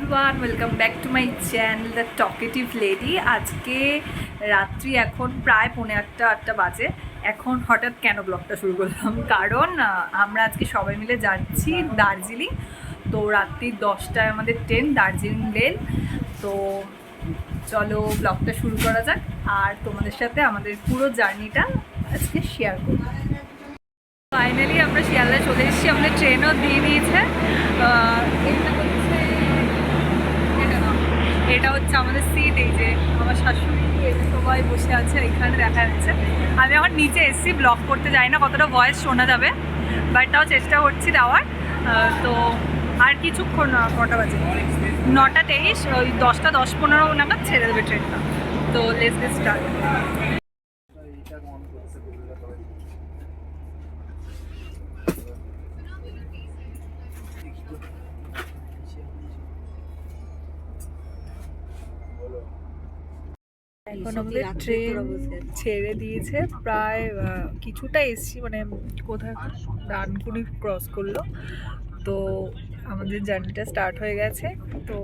Everyone, welcome back to my channel the talkative lady. আজকে রাত্রি এখন প্রায় 7:30-8টা বাজে। এখন হঠাৎ কেন ব্লগটা শুরু করলাম, কারণ আমরা আজকে সবাই মিলে যাচ্ছি দার্জিলিং। তো রাত্রি 10টায় আমাদের ট্রেন দার্জিলিং লেন। তো চলো ব্লগটা শুরু করা যাক, আর তোমাদের সাথে আমাদের পুরো জার্নিটা আজকে শেয়ার করব। ফাইনালি আমরা শিয়ালদায় চলে এসেছি, আমাদের ট্রেনও দিয়ে দিয়েছে। এটা হচ্ছে আমাদের সিট। এই যে আমার শাশুড়ি সবাই বসে আছে, এখানে দেখা যাচ্ছে। আমি এখন নিচে এসেছি, ব্লগ করতে যাই না কতটা ভয়েস শোনা যাবে, বাট তাও চেষ্টা করছি দেওয়ার। তো আর কিছুক্ষণ, কটা বাজে 9টা 23, ওই 10টা 10-15 নাগাদ ছেড়ে দেবে ট্রেনটা। তো লেটস গেট স্টার্ট। এখন আমাদের ট্রেন ছেড়ে দিয়েছে, প্রায় কিছুটা এসছি, মানে কোথায় ডানকুনি ক্রস করলো। তো আমাদের জার্নিটা স্টার্ট হয়ে গেছে। তো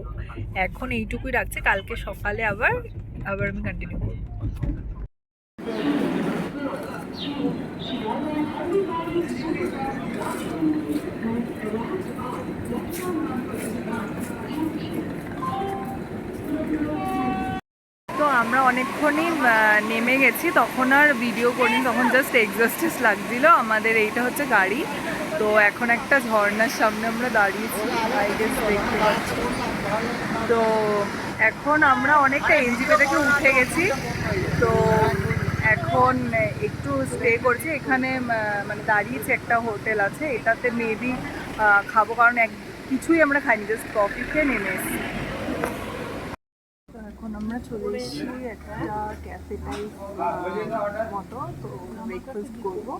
এখন এইটুকুই রাখছে, কালকে সকালে আবার আমি কন্টিনিউ করব। তো আমরা অনেকক্ষণই নেমে গেছি, তখন আর ভিডিও করিনি, তখন জাস্ট এক্সস্টেস লাগছিল। আমাদের এইটা হচ্ছে গাড়ি। তো এখন একটা ঝর্ণার সামনে আমরা দাঁড়িয়েছি, দেখতে পাচ্ছি। তো এখন আমরা অনেকটা এনজিপি থেকে উঠে গেছি। তো এখন একটু স্টে করছি এখানে, মানে দাঁড়িয়েছি, একটা হোটেল আছে, এটাতে মেবি খাবো, কারণ কিছুই আমরা খাইনি, জাস্ট কফি খেয়ে নেমে এসেছি। তো এখন আমরা চলে এসেছি একটা ক্যাফে টাইপ মতো, তো ব্রেকফাস্ট করবো।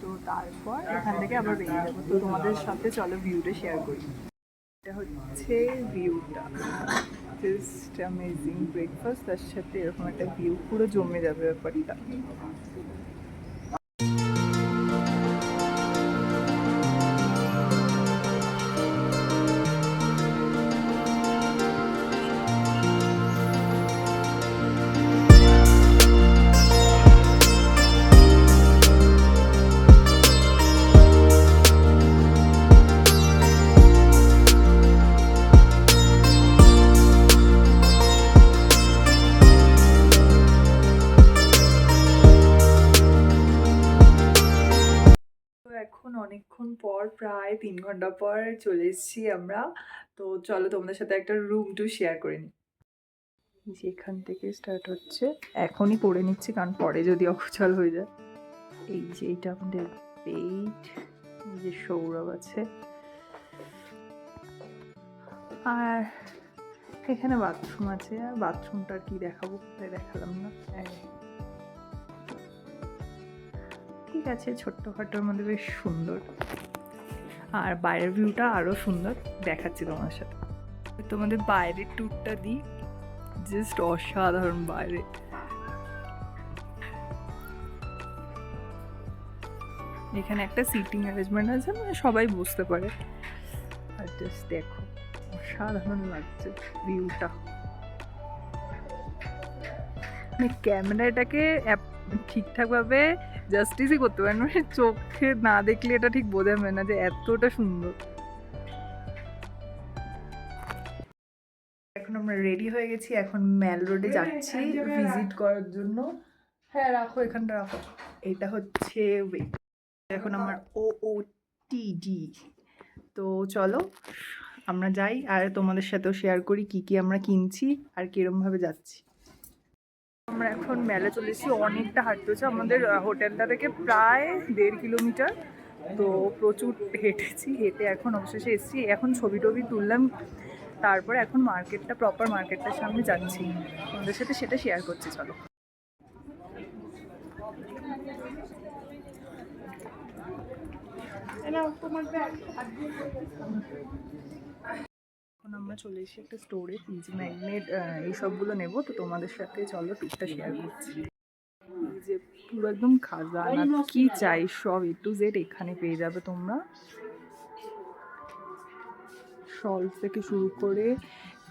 তো তারপর এখান থেকে আবার বেরিয়ে যাবো। তো তোমাদের সাথে চলো ভিউটা শেয়ার করি। এটা হচ্ছে ভিউটা, জাস্ট অ্যামেজিং ব্রেকফাস্ট, তার সাথে এরকম একটা ভিউ, পুরো জমে যাবে ব্যাপারটা। এখন অনেকক্ষণ পর, প্রায় 3 ঘন্টা পর চলে এসেছি আমরা। তো চলো তোমাদের সাথে একটা রুম টু শেয়ার করে নিই। যেখান থেকে স্টার্ট হচ্ছে, এখনই করে নিচ্ছি, কারণ পরে যদি অকুচল হয়ে যায়। এই যে এটা আমাদের বেড, এই যে সৌরভ আছে, আর এখানে বাথরুম আছে। আর বাথরুমটা কি দেখাবো, কোথায় দেখালাম না। ঠিক আছে, ছোট্টখাটোর মধ্যে বেশ সুন্দর, আর বাইরের ভিউটা আরও সুন্দর, দেখাচ্ছি তোমার সাথে। তোমাদের বাইরের ট্যুরটা দিই, জাস্ট অসাধারণ বাইরে। এখানে একটা সিটিং অ্যারেঞ্জমেন্ট আছে, মানে সবাই বুঝতে পারে। আর জাস্ট দেখো, অসাধারণ লাগছে ভিউটা। মানে ক্যামেরা এটাকে ঠিকঠাকভাবে জাস্টিসই করতে পারে না, মানে চোখে না দেখলে এটা ঠিক বোঝা যাবে না যে এতটা সুন্দর। এখন আমরা রেডি হয়ে গেছি, এখন ম্যাল রোডে যাচ্ছি ভিজিট করার জন্য। হ্যাঁ রাখো, এখানটা রাখো। এটা হচ্ছে এখন আমার OOTD। তো চলো আমরা যাই, আর তোমাদের সাথেও শেয়ার করি কি কি আমরা কিনছি আর কিরমভাবে যাচ্ছি। আমরা এখন মেলা চলে এসেছি, অনেকটা হাঁটতে হচ্ছে আমাদের হোটেলটা থেকে, প্রায় 1.5 কিলোমিটার। তো প্রচুর হেঁটেছি, হেঁটে এখন অবশেষে এসেছি। এখন ছবি টবি তুললাম, তারপরে এখন মার্কেটটা, প্রপার মার্কেটটার সামনে যাচ্ছি, তোমাদের সাথে সেটা শেয়ার করছি। চলো। এখন আমরা চলে এসেছি একটা স্টোরে, ফ্রিজ ম্যাগনেট এইসবগুলো নেবো। তো তোমাদের সাথে চলো টুকটা শেয়ার করছি। এই যে পুরো একদম খাজানা, কি চাই সব A to Z এখানে পেয়ে যাবে তোমরা। শল থেকে শুরু করে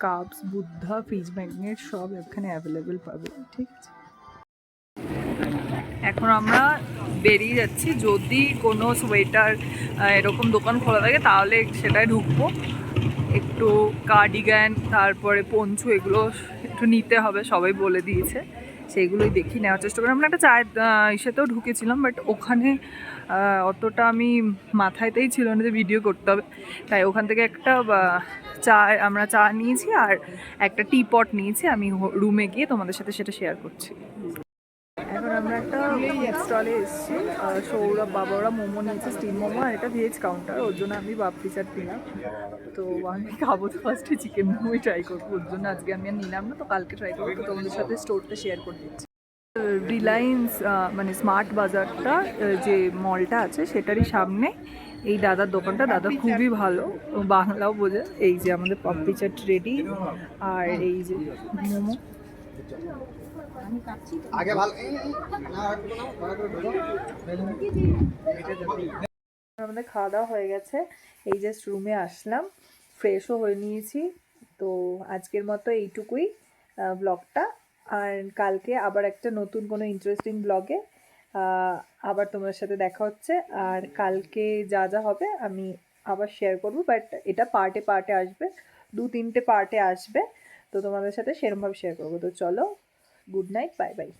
কাপস, বুদ্ধা, ফ্রিজ ম্যাগনেট সব এখানে অ্যাভেলেবেল পাবে। ঠিক আছে, এখন আমরা বেরিয়ে যাচ্ছি। যদি কোনো সোয়েটার এরকম দোকান খোলা থাকে তাহলে সেটায় ঢুকবো। একটু কার্ডিগান, তারপরে পঞ্চু, এগুলো একটু নিতে হবে, সবাই বলে দিয়েছে, সেইগুলোই দেখি নেওয়ার চেষ্টা করি। আমরা একটা চায়ের ইসেতেও ঢুকেছিলাম, বাট ওখানে অতটা আমি মাথায়তেই ছিল না যে ভিডিও করতে হবে, তাই ওখান থেকে একটা আমরা চা নিয়েছি আর একটা টি পট নিয়েছি। আমি রুমে গিয়ে তোমাদের সাথে সেটা শেয়ার করছি। এখন আমরা একটা স্টলে এসেছি, সৌরভ বাবা ওরা মোমো নিয়েছে, স্টিম মোমো, আর এটা ভেজ কাউন্টার, ওর জন্য আমি বাপরি চাট নিলাম। তো আমি খাবো তো ফার্স্টে চিকেন মোমোই ট্রাই করবো, ওর জন্য আজকে আমি আর নিলাম না, তো কালকে ট্রাই করবো। তো তোমাদের সাথে স্টোরটা শেয়ার করে দিচ্ছি। রিলায়েন্স মানে স্মার্ট বাজারটা যে মলটা আছে সেটারই সামনে এই দাদার দোকানটা। দাদা খুবই ভালো, বাংলাও বোঝে। এই যে আমাদের পাপড়ি চাট রেডি, আর এই যে মোমো। আমাদের খাওয়া দাওয়া হয়ে গেছে, এই জাস্ট রুমে আসলাম, ফ্রেশও হয়ে নিয়েছি। তো আজকের মতো এইটুকুই ব্লগটা, আর কালকে আবার একটা নতুন কোনো ইন্টারেস্টিং ব্লগে আবার তোমার সাথে দেখা হচ্ছে। আর কালকে যা যা হবে আমি আবার শেয়ার করবো, বাট এটা পার্টে পার্টে আসবে, 2-3টে পার্টে আসবে, তো তোমাদের সাথে সেরকমভাবে শেয়ার করবো। তো চলো, গুড নাইট, বাই বাই।